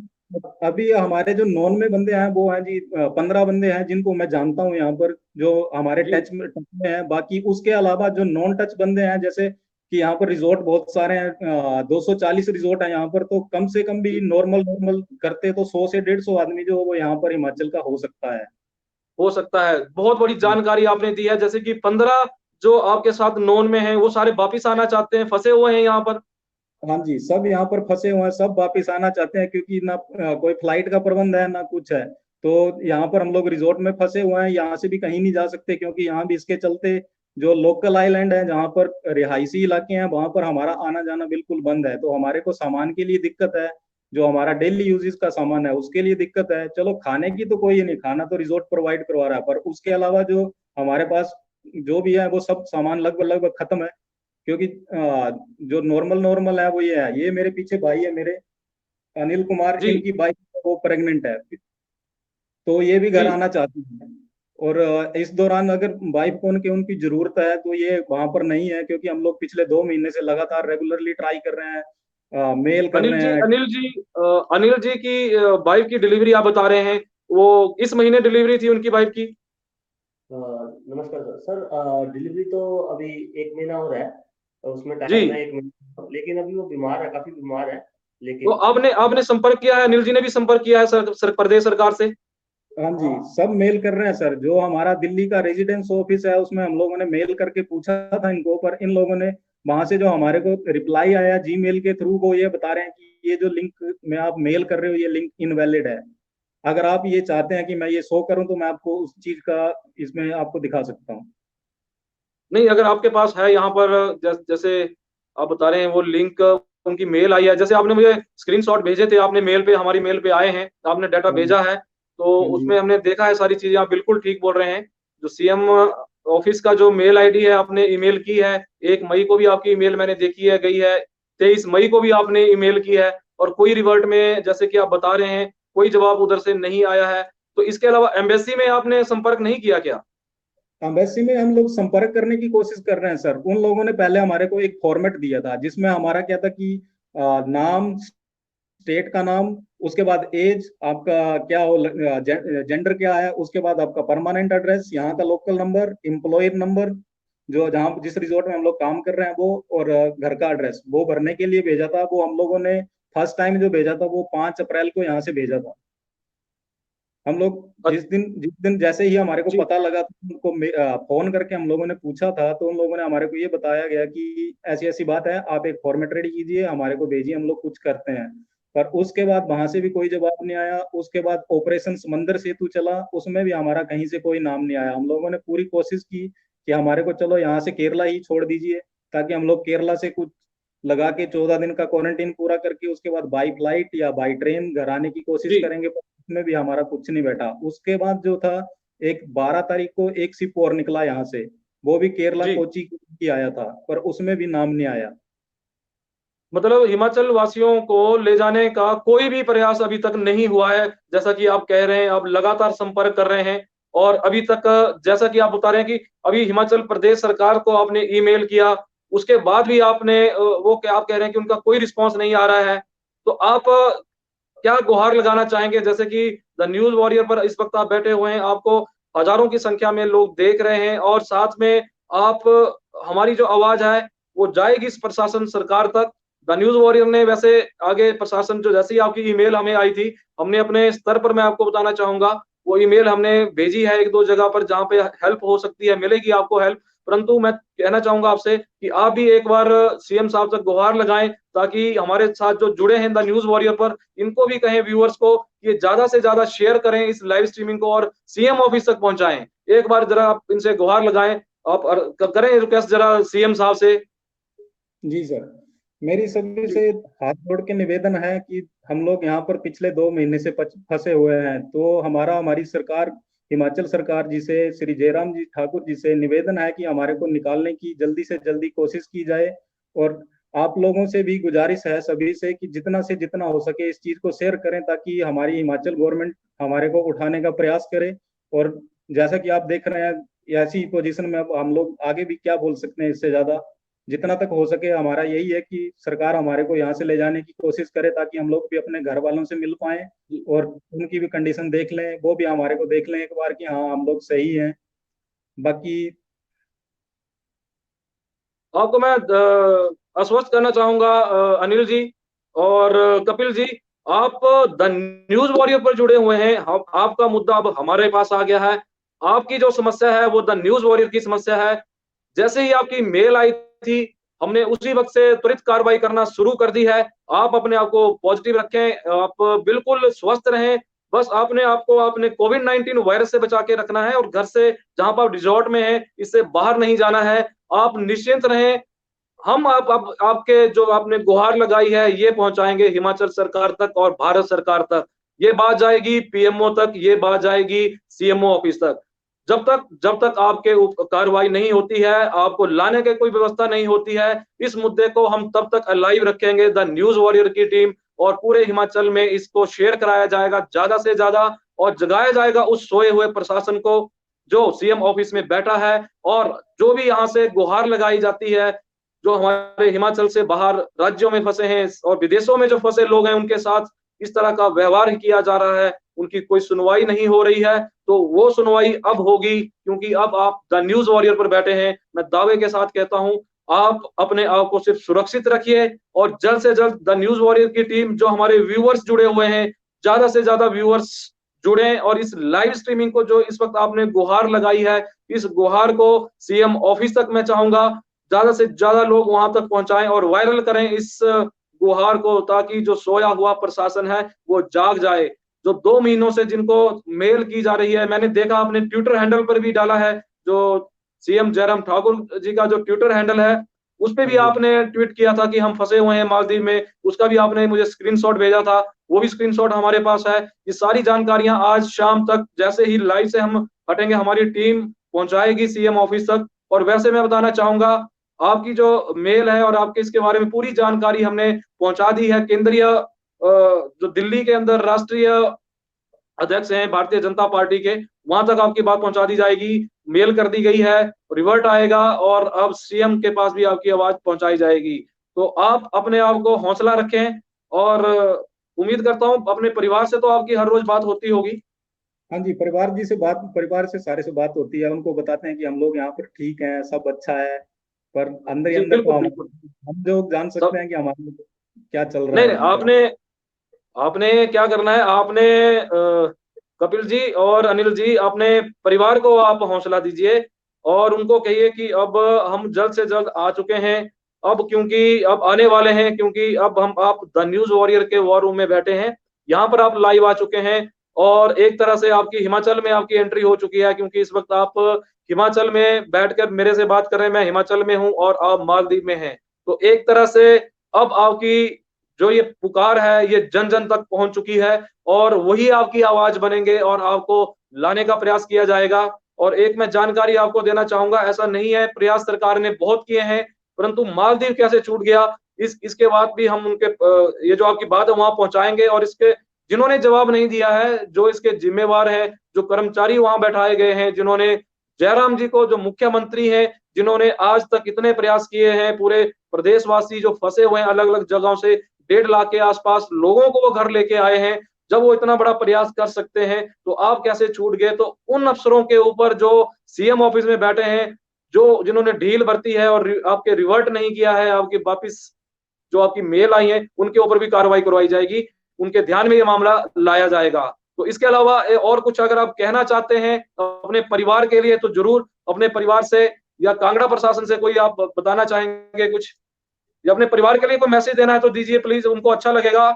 अभी हमारे जो नॉन में बंदे हैं वो हैं जी 15 बंदे हैं जिनको मैं जानता हूँ यहाँ पर, जो हमारे जी। टच में हैं। बाकी उसके अलावा जो नॉन टच बंदे हैं, जैसे कि यहाँ पर रिजोर्ट बहुत सारे हैं, 240 रिजोर्ट हैं यहाँ पर, तो कम से कम भी नॉर्मल नॉर्मल करते तो 100 से 150 आदमी जो वो यहाँ पर हिमाचल का हो सकता है। हो सकता है। बहुत बड़ी जानकारी आपने दी है, जैसे कि 15 जो आपके साथ नॉन में हैं, वो सारे वापिस आना चाहते हैं, फंसे हुए हैं यहाँ पर। हाँ जी, सब यहाँ पर फंसे हुए हैं, सब वापिस आना चाहते हैं, क्योंकि ना कोई फ्लाइट का प्रबंध है ना कुछ है। तो यहाँ पर हम लोग रिजॉर्ट में फंसे हुए हैं, यहाँ से भी कहीं नहीं जा सकते, क्योंकि यहाँ भी इसके चलते जो लोकल आइलैंड है जहाँ पर रिहायशी इलाके हैं वहां पर हमारा आना जाना बिल्कुल बंद है। तो हमारे को सामान के लिए दिक्कत है, जो हमारा डेली यूजेस का सामान है उसके लिए दिक्कत है। चलो खाने की तो कोई नहीं, खाना तो रिजॉर्ट प्रोवाइड करवा रहा है, पर उसके अलावा जो हमारे पास जो भी है वो सब सामान लगभग लगभग खत्म है। क्योंकि जो नॉर्मल नॉर्मल है वो ये है, ये मेरे पीछे भाई है मेरे, अनिल कुमार, जी। इनकी वाइफ वो प्रेग्नेंट है, तो ये भी घर जी। आना चाहती है। और इस दौरान अगर वाइफ को उनकी उनकी जरूरत है तो ये वहां पर नहीं है, क्योंकि हम लोग पिछले 2 महीने से लगातार रेगुलरली ट्राई कर रहे हैं, मेल कर अनिल रहे जी, हैं। अनिल जी की वाइफ की डिलीवरी आप बता रहे हैं, वो इस महीने डिलीवरी थी उनकी वाइफ की? नमस्कार सर। सर डिलीवरी तो अभी 1 महीना हो रहा है, और उसमें जी। टाइम है 1 महीना, लेकिन अभी वो बीमार है, काफी बीमार है। तो लेकिन आपने आपने संपर्क किया है, अनिल जी ने भी संपर्क किया है प्रदेश सरकार से? हाँ जी, सब मेल कर रहे हैं सर। जो हमारा दिल्ली का रेजिडेंस ऑफिस है उसमें हम लोगों ने मेल करके पूछा था इनको, पर इन लोगों ने वहां से जो हमारे को रिप्लाई आया जीमेल के थ्रू, वो ये बता रहे हैं कि ये जो लिंक में आप मेल कर रहे हो ये लिंक इनवैलिड है। अगर आप ये चाहते हैं कि मैं ये शो करूं तो मैं आपको उस चीज का इसमें आपको दिखा सकता हूँ। नहीं, अगर आपके पास है यहाँ पर, जैसे आप बता रहे हैं वो लिंक उनकी मेल आई है, जैसे आपने मुझे स्क्रीनशॉट भेजे थे, आपने मेल पे, हमारी मेल पे आए हैं, आपने डाटा हाँ भेजा है, तो हाँ जी। उसमें हमने देखा है सारी चीजें, आप बिल्कुल ठीक बोल रहे हैं। जो सीएम ऑफिस का जो मेल आईडी है, आपने ईमेल की है, 1 मई को भी आपकी ईमेल मैंने देखी है, गई है, 23 मई को भी आपने ईमेल की है, और कोई रिवर्ट में जैसे कि आप बता रहे हैं कोई जवाब उधर से नहीं आया है। तो इसके अलावा एम्बेसी में आपने संपर्क नहीं किया क्या? एम्बेसी में हम लोग संपर्क करने की कोशिश कर रहे हैं सर। उन लोगों ने पहले हमारे को एक फॉर्मेट दिया था, जिसमें हमारा क्या था कि नाम, स्टेट का नाम, उसके बाद एज आपका क्या हो, जेंडर क्या है, उसके बाद आपका परमानेंट एड्रेस, यहाँ का लोकल नंबर, एम्प्लॉयर नंबर, जो जहाँ जिस रिजॉर्ट में हम लोग काम कर रहे हैं वो, और घर का एड्रेस वो भरने के लिए भेजा था। वो हम लोगों ने फर्स्ट टाइम जो भेजा था वो 5 अप्रैल को यहाँ से भेजा था। हम लोग जिस दिन जैसे ही हमारे को जी। पता लगा तो उनको फोन करके हम लोगों ने पूछा था, तो उन लोगों ने हमारे को ये बताया गया कि ऐसी ऐसी बात है, आप एक फॉर्मेट रेडी कीजिए, हमारे को भेजिए, हम लोग कुछ करते हैं। पर उसके बाद वहां से भी कोई जवाब नहीं आया। उसके बाद ऑपरेशन समंदर सेतु चला, उसमें भी हमारा कहीं से कोई नाम नहीं आया। हम लोगों ने पूरी कोशिश की कि हमारे को चलो यहाँ से केरला ही छोड़ दीजिए, ताकि हम लोग केरला से कुछ लगा के 14 दिन का क्वारंटीन पूरा करके उसके बाद बाई फ्लाइट या बाई ट्रेन घर आने की कोशिश जी। करेंगे, पर उसमें भी हमारा कुछ नहीं बैठा। उसके बाद जो था, एक 12 तारीख को एक शिप और निकला यहाँ से, वो भी केरला जी, कोची की आया था, पर उसमें भी नाम नहीं आया। मतलब हिमाचल वासियों को ले जाने का कोई भी प्रयास अभी तक नहीं हुआ है, जैसा कि आप कह रहे हैं, आप लगातार संपर्क कर रहे हैं और अभी तक जैसा कि आप बता रहे हैं कि अभी हिमाचल प्रदेश सरकार को आपने ईमेल किया, उसके बाद भी आपने वो क्या आप कह रहे हैं कि उनका कोई रिस्पॉन्स नहीं आ रहा है। तो आप क्या गुहार लगाना चाहेंगे? जैसे कि द न्यूज़ वॉरियर पर इस वक़्त आप बैठे हुए हैं, आपको हज़ारों की संख्या में लोग देख रहे हैं और साथ में आप हमारी जो आवाज़ है, वो जाएगी इस प्रशासन सरकार तक। द न्यूज़ वॉरियर ने वैसे आगे प्रशासन जो जैसे ही आपकी ईमेल हमें आई थी, हमने अपने स्तर पर मैं आपको बताना चाहूँगा, वो ईमेल हमने भेजी है 1-2 जगह पर जहाँ पे हेल्प हो सकती है, मिलेगी आपको हेल्प। परंतु मैं कहना चाहूँगा आपसे कि आप भी एक बार सीएम साहब तक गुहार लगाएँ ताकि हमारे साथ जो जुड़े हैं द न्यूज़ वॉरियर पर, इनको भी कहें व्यूअर्स को कि ज़्यादा से ज़्यादा शेयर करें इस लाइव स्ट्रीमिंग को और सीएम ऑफिस तक पहुँचाएँ। एक बार ज़रा आप इनसे गुहार लगाएँ, आप करें रिक्वेस्ट ज़रा सीएम साहब से। जी सर, मेरी सभी जी, से हाथ जोड़ के निवेदन है कि हम लोग यहाँ पर पिछले 2 महीने से फंसे हुए हैं, तो हमारी सरकार, हिमाचल सरकार जी से, श्री जयराम जी ठाकुर जी से निवेदन है कि हमारे को निकालने की जल्दी से जल्दी कोशिश की जाए। और आप लोगों से भी गुजारिश है सभी से कि जितना से जितना हो सके इस चीज को शेयर करें, ताकि हमारी हिमाचल गवर्नमेंट हमारे को उठाने का प्रयास करे। और जैसा कि आप देख रहे हैं, ऐसी पोजीशन में अब हम लोग आगे भी क्या बोल सकते हैं इससे ज्यादा। जितना तक हो सके हमारा यही है कि सरकार हमारे को यहाँ से ले जाने की कोशिश करे, ताकि हम लोग भी अपने घर वालों से मिल पाए जी। और उनकी भी कंडीशन देख लें, वो भी हमारे को देख लें एक बार कि हाँ हम लोग सही हैं। बाकी आपको मैं आश्वस्त करना चाहूँगा अनिल जी और कपिल जी, आप द न्यूज़ वॉरियर पर जुड़े हुए हैं। हम आपका मुद्दा अब हमारे पास आ गया है। आपकी जो समस्या है वो द न्यूज़ वॉरियर की समस्या है। जैसे ही आपकी मेल आई थी, हमने उसी वक़्त से त्वरित कार्रवाई करना शुरू कर दी है। आप अपने आप को पॉज़िटिव रखें, आप बिल्कुल स्वस्थ रहें। बस आपने कोविड-19 वायरस से बचा के रखना है और घर से जहाँ पर आप रिज़ॉर्ट में हैं, इससे बाहर नहीं जाना है। आप निश्चिंत रहें, हम आप आपके जो आपने गुहार लगाई है, ये पहुँचाएँगे हिमाचल सरकार तक और भारत सरकार तक। ये बात जाएगी पीएमओ तक, ये बात जाएगी सीएमओ ऑफिस तक। जब तक आपके कार्रवाई नहीं होती है, आपको लाने की कोई व्यवस्था नहीं होती है, इस मुद्दे को हम तब तक अलाइव रखेंगे। द न्यूज़ वॉरियर की टीम और पूरे हिमाचल में इसको शेयर कराया जाएगा ज़्यादा से ज़्यादा और जगाया जाएगा उस सोए हुए प्रशासन को, जो सीएम ऑफिस में बैठा है और जो भी यहाँ से गुहार लगाई जाती है, जो हमारे हिमाचल से बाहर राज्यों में फँसे हैं और विदेशों में जो फँसे लोग हैं, उनके साथ इस तरह का व्यवहार किया जा रहा है, उनकी कोई सुनवाई नहीं हो रही है, तो वो सुनवाई अब होगी क्योंकि अब आप द न्यूज़ वॉरियर पर बैठे हैं। मैं दावे के साथ कहता हूँ, आप अपने आप को सिर्फ सुरक्षित रखिए और जल्द से जल्द द न्यूज़ वॉरियर की टीम जो हमारे व्यूअर्स जुड़े हुए हैं, ज़्यादा से ज़्यादा व्यूअर्स जुड़ें और इस लाइव स्ट्रीमिंग को जो इस वक़्त आपने गुहार लगाई है, इस गुहार को सीएम ऑफिस तक मैं चाहूँगा ज़्यादा से ज़्यादा लोग वहाँ तक पहुँचाएँ और वायरल करें इस गुहार को ताकि जो सोया हुआ प्रशासन है, वो जाग जाए। जो 2 महीनों से जिनको मेल की जा रही है, मैंने देखा आपने ट्विटर हैंडल पर भी डाला है, जो सीएम जयराम ठाकुर जी का जो ट्विटर हैंडल है, उसपे भी जी आपने ट्वीट किया था कि हम फँसे हुए हैं मालदीव में, उसका भी आपने मुझे स्क्रीनशॉट भेजा था, वो भी स्क्रीनशॉट हमारे पास है। ये सारी जानकारियाँ आज शाम तक जैसे ही लाइव से हम हटेंगे, हमारी टीम पहुँचाएगी सीएम ऑफिस तक और वैसे मैं बताना चाहूँगा आपकी जो मेल है और आपके इसके बारे में पूरी जानकारी हमने पहुँचा दी है केंद्रीय जो दिल्ली के अंदर राष्ट्रीय अध्यक्ष हैं भारतीय जनता पार्टी के, वहाँ तक आपकी बात पहुँचा दी जाएगी, मेल कर दी गई है, रिवर्ट आएगा और अब सीएम के पास भी आपकी आवाज़ पहुँचाई जाएगी। तो आप अपने आप को हौसला रखें और उम्मीद करता हूँ अपने परिवार से तो आपकी हर रोज़ बात होती होगी। हाँ जी, परिवार से सारे से बात होती है, उनको बताते हैं कि हम लोग यहाँ पर ठीक हैं, सब अच्छा है। पर अंदर ही जी, अंदर तो बिल्कुल, बिल्कुल। हम जो जान सकते सब हैं कि हमारे क्या चल रहा नहीं, है नहीं यहाँ पर। आपने आपने क्या करना है, आपने कपिल जी और अनिल जी अपने परिवार को आप हौसला दीजिए और उनको कहिए कि अब हम जल्द से जल्द आ चुके हैं। अब क्योंकि अब आने वाले हैं क्योंकि अब हम आप द न्यूज़ वॉरियर के वॉर रूम में बैठे हैं। यहाँ पर आप लाइव आ चुके हैं और एक तरह से आपकी हिमाचल में आपकी एंट्री हो चुकी है क्योंकि इस वक़्त आप हिमाचल में बैठकर मेरे से बात कर रहे हैं, मैं हिमाचल में हूँ और आप मालदीव में हैं। तो एक तरह से अब आपकी जो ये पुकार है ये जन जन तक पहुंच चुकी है और वही आपकी आवाज बनेंगे और आपको लाने का प्रयास किया जाएगा। और एक मैं जानकारी आपको देना चाहूंगा, ऐसा नहीं है, प्रयास सरकार ने बहुत किए हैं, परंतु मालदीव कैसे छूट गया इसके बाद भी हम उनके ये जो आपकी बात है वहां पहुंचाएंगे। और इसके जिन्होंने जवाब नहीं दिया है, जो इसके जिम्मेवार हैं, जो कर्मचारी वहां बैठाए गए हैं, जिन्होंने जयराम जी को, जो मुख्यमंत्री हैं, जिन्होंने आज तक इतने प्रयास किए हैं, पूरे प्रदेशवासी जो फंसे हुए हैं अलग अलग जगहों से 1.5 लाख के आसपास लोगों को वो घर लेके आए हैं, जब वो इतना बड़ा प्रयास कर सकते हैं तो आप कैसे छूट गए? तो उन अफसरों के ऊपर जो सीएम ऑफिस में बैठे हैं, जो जिन्होंने ढील बरती है और आपके रिवर्ट नहीं किया है, आपके वापिस जो आपकी मेल आई है उनके ऊपर भी कार्रवाई करवाई जाएगी, उनके ध्यान में ये मामला लाया जाएगा। तो इसके अलावा और कुछ अगर आप कहना चाहते हैं अपने परिवार के लिए तो जरूर अपने परिवार से या कांगड़ा प्रशासन से कोई आप बताना चाहेंगे कुछ, या अपने परिवार के लिए कोई मैसेज देना है तो दीजिए प्लीज, उनको अच्छा लगेगा।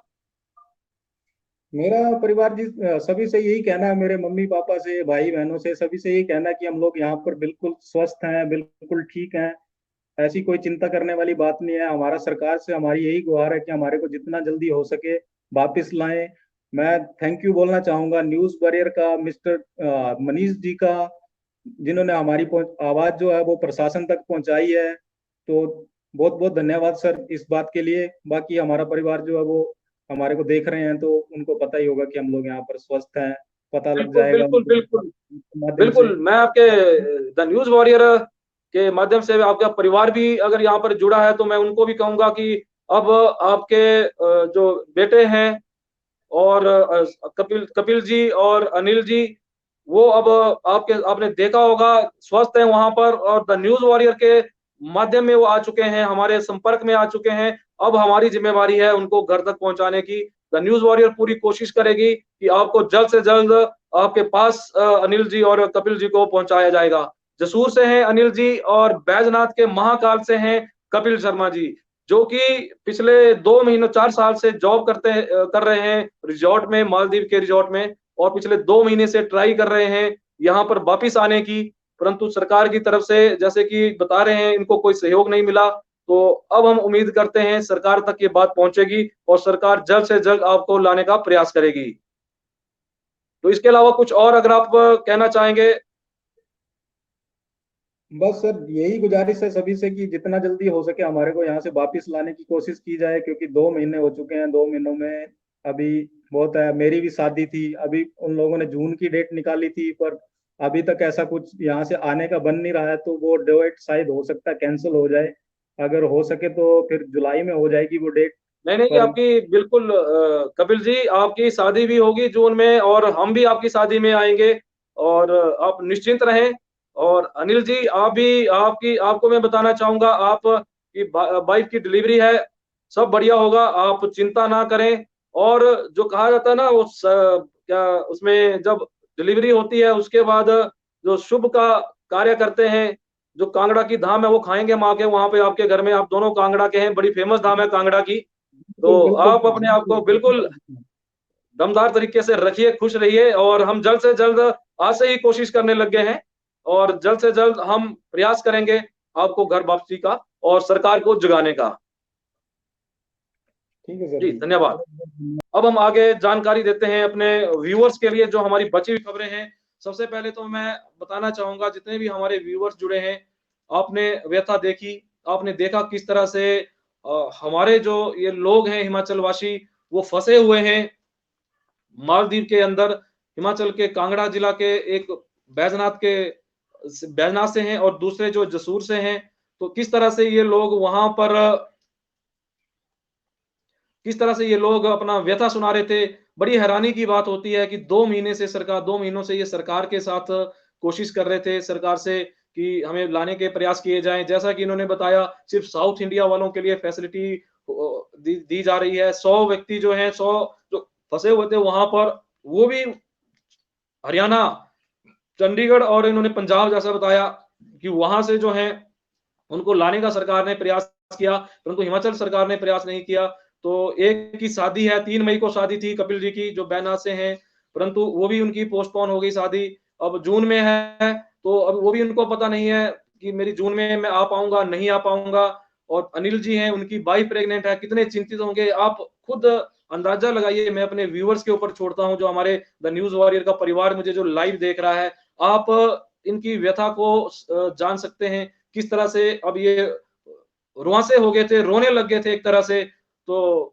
मेरा परिवार जी सभी से यही कहना है, मेरे मम्मी पापा से, भाई बहनों से, सभी से यही कहना है कि हम लोग यहाँ पर बिल्कुल स्वस्थ हैं, बिल्कुल ठीक हैं, ऐसी कोई चिंता करने वाली बात नहीं है। हमारा सरकार से हमारी यही गुहार है कि हमारे को जितना जल्दी हो सके वापस लाएं। मैं थैंक यू बोलना चाहूंगा न्यूज वॉरियर का, मिस्टर मनीष जी का, जिन्होंने हमारी आवाज जो है वो प्रशासन तक पहुंचाई है। तो बहुत बहुत धन्यवाद सर इस बात के लिए। बाकी हमारा परिवार जो है वो हमारे को देख रहे हैं तो उनको पता ही होगा कि हम लोग यहाँ पर स्वस्थ हैं, पता लग बिल्कुल जाएगा बिल्कुल उनको बिल्कुल माध्यम से। बिल्कुल, मैं आपके द न्यूज वॉरियर के माध्यम से आपका परिवार भी अगर यहाँ पर जुड़ा है तो मैं उनको भी कहूंगा कि अब आपके जो बेटे हैं और कपिल कपिल जी और अनिल जी, वो अब आपने देखा होगा स्वस्थ हैं वहां पर, और द न्यूज वॉरियर के माध्यम में वो आ चुके हैं, हमारे संपर्क में आ चुके हैं। अब हमारी जिम्मेवारी है उनको घर तक पहुंचाने की। द न्यूज वॉरियर पूरी कोशिश करेगी कि आपको जल्द से जल्द आपके पास अनिल जी और कपिल जी को पहुंचाया जाएगा। जसूर से हैं अनिल जी और बैजनाथ के महाकाल से हैं कपिल शर्मा जी, जो कि पिछले 2 महीनों 4 साल से जॉब कर रहे हैं रिजॉर्ट में, मालदीव के रिजॉर्ट में, और पिछले 2 महीने से ट्राई कर रहे हैं यहाँ पर वापिस आने की, परंतु सरकार की तरफ से जैसे कि बता रहे हैं इनको कोई सहयोग नहीं मिला। तो अब हम उम्मीद करते हैं सरकार तक ये बात पहुंचेगी और सरकार जल्द से जल्द आपको लाने का प्रयास करेगी। तो इसके अलावा कुछ और अगर आप कहना चाहेंगे? बस सर यही गुजारिश है सभी से कि जितना जल्दी हो सके हमारे को यहाँ से वापस लाने की कोशिश की जाए, क्योंकि 2 महीने हो चुके हैं। 2 महीनों में अभी बहुत है। मेरी भी शादी थी, अभी उन लोगों ने जून की डेट निकाली थी, पर अभी तक ऐसा कुछ यहाँ से आने का बन नहीं रहा है। तो वो डेट शायद हो सकता है कैंसिल हो जाए, अगर हो सके तो फिर जुलाई में हो जाएगी वो डेट। नहीं नहीं, पर आपकी बिल्कुल कपिल जी आपकी शादी भी होगी जून में और हम भी आपकी शादी में आएंगे, और आप निश्चिंत रहें। और अनिल जी आप भी, आपकी आपको मैं बताना चाहूंगा, आप की वाइफ की डिलीवरी है, सब बढ़िया होगा, आप चिंता ना करें। और जो कहा जाता है ना उस क्या उसमें जब डिलीवरी होती है उसके बाद जो शुभ का कार्य करते हैं, जो कांगड़ा की धाम है वो खाएंगे माँ के वहां पे आपके घर में, आप दोनों कांगड़ा के हैं, बड़ी फेमस धाम है कांगड़ा की। बिल्कुल तो बिल्कुल आप अपने आप को बिल्कुल दमदार तरीके से रखिए, खुश रहिए, और हम जल्द से जल्द आज से ही कोशिश करने लग गए हैं, और जल्द से जल्द हम प्रयास करेंगे आपको घर वापसी का और सरकार को जगाने का। ठीक है सर जी जी। धन्यवाद। अब हम आगे जानकारी देते हैं अपने व्यूअर्स के लिए जो हमारी बची हुई खबरें हैं। सबसे पहले तो मैं बताना चाहूंगा जितने भी हमारे व्यूअर्स जुड़े हैं, आपने व्यथा देखी, आपने देखा किस तरह से हमारे जो ये लोग हैं हिमाचल वासी वो फंसे हुए हैं मालदीव के अंदर। हिमाचल के कांगड़ा जिला के एक बैजनाथ से हैं और दूसरे जो जसूर से हैं। तो किस तरह से ये लोग वहां पर किस तरह से ये लोग अपना व्यथा सुना रहे थे। बड़ी हैरानी की बात होती है कि 2 महीनों से ये सरकार के साथ कोशिश कर रहे थे, सरकार से कि हमें लाने के प्रयास किए जाएं। जैसा कि इन्होंने बताया सिर्फ साउथ इंडिया वालों के लिए फैसिलिटी दी जा रही है। 100 व्यक्ति जो हैं, 100 जो फंसे हुए थे वहां पर, वो भी हरियाणा, चंडीगढ़ और इन्होंने पंजाब जैसा बताया कि वहां से जो है उनको लाने का सरकार ने प्रयास किया, परंतु हिमाचल सरकार ने प्रयास नहीं किया। तो एक की शादी है, 3 मई को शादी थी कपिल जी की जो बैजनाथ से हैं, परंतु वो भी उनकी पोस्टपोन हो गई शादी, अब जून में है। तो अब वो भी उनको पता नहीं है कि मेरी जून में मैं आ पाऊंगा नहीं आ पाऊंगा। और अनिल जी हैं, उनकी वाइफ प्रेग्नेंट है, कितने चिंतित होंगे आप खुद अंदाजा लगाइए। मैं अपने व्यूअर्स के ऊपर छोड़ता हूं, जो हमारे द न्यूज वॉरियर का परिवार मुझे जो लाइव देख रहा है, आप इनकी व्यथा को जान सकते हैं, किस तरह से अब ये रुआंसे हो गए थे, रोने लग गए थे एक तरह से। तो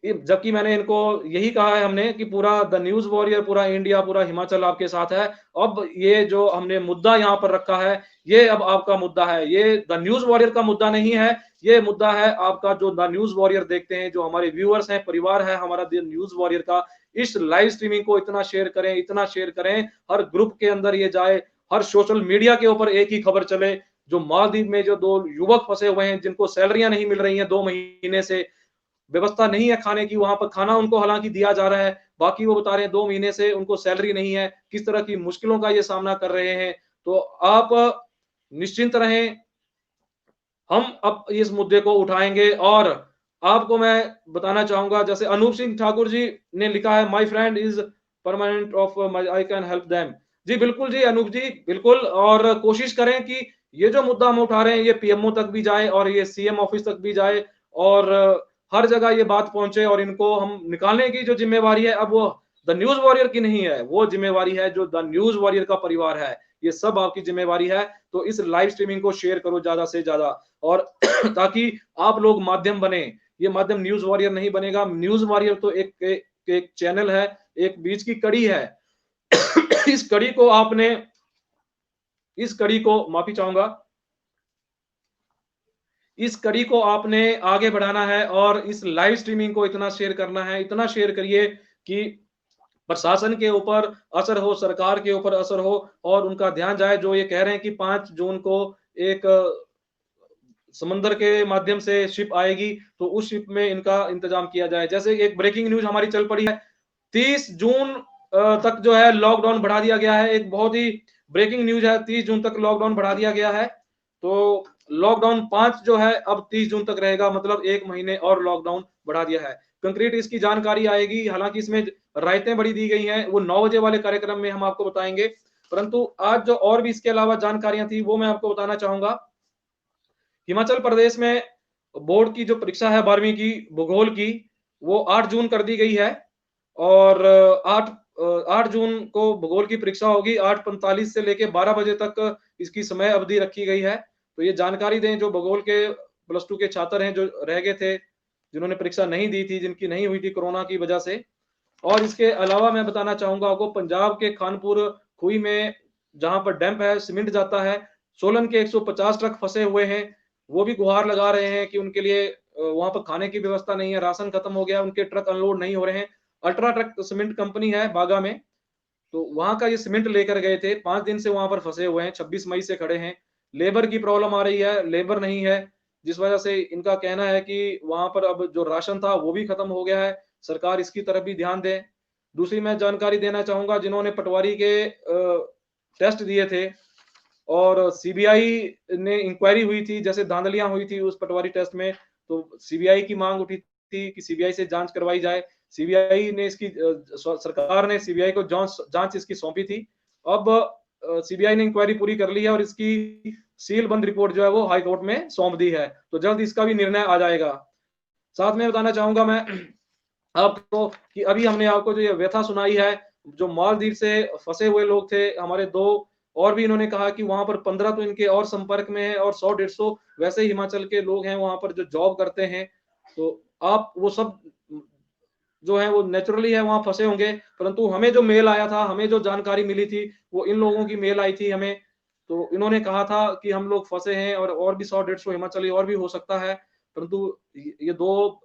जबकि मैंने इनको यही कहा है हमने कि पूरा द न्यूज वॉरियर, पूरा इंडिया, पूरा हिमाचल आपके साथ है। अब ये जो हमने मुद्दा यहाँ पर रखा है, ये अब आपका मुद्दा है, ये द न्यूज वॉरियर का मुद्दा नहीं है, ये मुद्दा है आपका जो द न्यूज वॉरियर देखते हैं, जो हमारे व्यूअर्स हैं, परिवार है हमारा द न्यूज वॉरियर का। इस लाइव स्ट्रीमिंग को इतना शेयर करें, इतना शेयर करें, हर ग्रुप के अंदर ये जाए, हर सोशल मीडिया के ऊपर एक ही खबर चले। जो मालदीव में जो 2 युवक फंसे हुए हैं, जिनको सैलरियां नहीं मिल रही हैं 2 महीने से, व्यवस्था नहीं है खाने की, वहां पर खाना उनको हालांकि दिया जा रहा है, बाकी वो बता रहे हैं 2 महीने से उनको सैलरी नहीं है, किस तरह की मुश्किलों का ये सामना कर रहे हैं। तो आप निश्चिंत रहें, हम अब इस मुद्दे को उठाएंगे। और आपको मैं बताना चाहूंगा, जैसे अनूप सिंह ठाकुर जी ने लिखा है, my friend is permanent of I can help them. जी बिल्कुल जी, अनूप जी बिल्कुल, और कोशिश करें कि ये जो मुद्दा हम उठा रहे हैं ये पीएमओ तक भी जाए और ये सीएम ऑफिस तक भी जाए, और हर जगह ये बात पहुंचे, और इनको हम निकालने की जो जिम्मेवारी है, अब वो द न्यूज वॉरियर की नहीं है, वो जिम्मेवारी है जो द न्यूज वॉरियर का परिवार है, ये सब आपकी जिम्मेवारी है। तो इस लाइव स्ट्रीमिंग को शेयर करो ज्यादा से ज्यादा, और ताकि आप लोग माध्यम बने। ये माध्यम न्यूज वॉरियर नहीं बनेगा, न्यूज वॉरियर तो एक चैनल है, एक बीच की कड़ी है। इस कड़ी को आपने, इस कड़ी को माफी चाहूंगा, इस कड़ी को आपने आगे बढ़ाना है, और इस लाइव स्ट्रीमिंग को इतना शेयर करना है, इतना शेयर करिए कि प्रशासन के ऊपर असर हो, सरकार के ऊपर असर हो, और उनका ध्यान जाए। जो ये कह रहे हैं कि 5 जून को एक समंदर के माध्यम से शिप आएगी, तो उस शिप में इनका इंतजाम किया जाए। जैसे एक ब्रेकिंग न्यूज हमारी चल पड़ी है, 30 जून तक जो है लॉकडाउन बढ़ा दिया गया है, एक बहुत ही ब्रेकिंग न्यूज है, 30 जून तक लॉकडाउन बढ़ा दिया गया है। तो लॉकडाउन 5 जो है अब 30 जून तक रहेगा, मतलब 1 महीने और लॉकडाउन बढ़ा दिया है। कंक्रीट इसकी जानकारी आएगी, हालांकि इसमें रायतें बड़ी दी गई हैं, वो 9 बजे वाले कार्यक्रम में हम आपको बताएंगे। परंतु आज जो और भी इसके अलावा जानकारियां थी वो मैं आपको बताना चाहूंगा। हिमाचल प्रदेश में बोर्ड की जो परीक्षा है 12वीं की भूगोल की, वो 8 जून कर दी गई है, और 8 जून को भूगोल की परीक्षा होगी। 8:45 से लेके 12 बजे तक इसकी समय अवधि रखी गई है। तो ये जानकारी दें जो भूगोल के +2 के छात्र हैं, जो रह गए थे, जिन्होंने परीक्षा नहीं दी थी, जिनकी नहीं हुई थी कोरोना की वजह से। और इसके अलावा मैं बताना चाहूंगा आपको, पंजाब के खानपुर खुई में जहां पर डैम्प है, सीमेंट जाता है, सोलन के 150 ट्रक फंसे हुए हैं। वो भी गुहार लगा रहे हैं कि उनके लिए वहां पर खाने की व्यवस्था नहीं है, राशन खत्म हो गया, उनके ट्रक अनलोड नहीं हो रहे हैं। अल्ट्रा ट्रक सीमेंट कंपनी है बागा में, तो वहां का ये सीमेंट लेकर गए थे, 5 दिन से वहां पर फंसे हुए हैं, 26 मई से खड़े हैं। लेबर की प्रॉब्लम आ रही है, लेबर नहीं है, जिस वजह से इनका कहना है कि वहां पर अब जो राशन था वो भी खत्म हो गया है, सरकार इसकी तरफ भी ध्यान दे। दूसरी मैं जानकारी देना चाहूंगा, जिन्होंने पटवारी के टेस्ट दिए थे और सीबीआई ने इंक्वायरी हुई थी, जैसे धांधलियां हुई थी उस पटवारी टेस्ट में, तो सीबीआई की मांग उठी थी कि सीबीआई से जांच करवाई जाए। सीबीआई ने इसकी सरकार ने सीबीआई को जांच इसकी सौंपी थी। अब सीबीआई ने इंक्वायरी पूरी कर ली है और इसकी सील बंद रिपोर्ट जो है वो हाई कोर्ट में सौंप दी है, तो जल्द इसका भी निर्णय आ जाएगा। साथ में बताना चाहूंगा मैं आपको कि अभी हमने आपको जो ये व्यथा सुनाई है, जो मालदीव से फंसे हुए लोग थे हमारे 2, और भी इन्होंने कहा कि वहां पर 15 तो इनके और संपर्क में है, और 100-150 वैसे हिमाचल के लोग हैं वहां पर जो जॉब करते हैं। तो आप वो सब जो है वो नेचुरली है वहां फंसे होंगे, परंतु हमें जो मेल आया था, हमें जो जानकारी मिली थी, वो इन लोगों की मेल आई थी हमें। तो इन्होंने कहा था कि हम लोग फंसे हैं, और भी 100-150 हिमाचली और भी हो सकता है। परंतु ये 2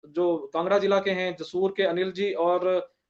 जो कांगड़ा जिला के हैं, जसूर के अनिल जी और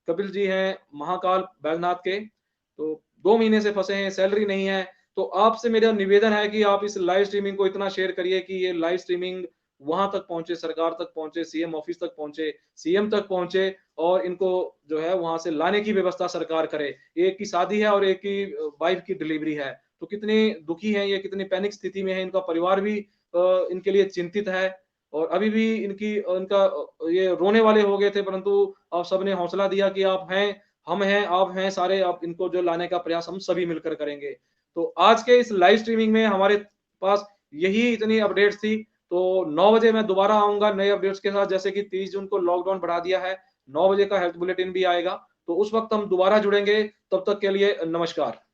कपिल जी हैं महाकाल बैजनाथ के, तो 2 महीने से फंसे हैं, सैलरी नहीं है। तो आपसे मेरा निवेदन है कि आप इस लाइव स्ट्रीमिंग को इतना शेयर करिए कि ये लाइव स्ट्रीमिंग वहां तक पहुंचे, सरकार तक पहुंचे, सीएम ऑफिस तक पहुंचे, सीएम तक पहुंचे, और इनको जो है वहां से लाने की व्यवस्था सरकार करे। एक की शादी है और एक की वाइफ की डिलीवरी है, तो कितने दुखी हैं ये, कितनी पैनिक स्थिति में है, इनका परिवार भी इनके लिए चिंतित है, और अभी भी इनका ये रोने वाले हो गए थे, परंतु आप सबने हौसला दिया कि आप हैं, हम हैं, आप हैं, सारे आप इनको जो लाने का प्रयास हम सभी मिलकर करेंगे। तो आज के इस लाइव स्ट्रीमिंग में हमारे पास यही इतनी अपडेट्स थी। तो 9 बजे मैं दोबारा आऊंगा नए अपडेट्स के साथ, जैसे कि 30 जून को लॉकडाउन बढ़ा दिया है, 9 बजे का हेल्थ बुलेटिन भी आएगा, तो उस वक्त हम दोबारा जुड़ेंगे। तब तक के लिए नमस्कार।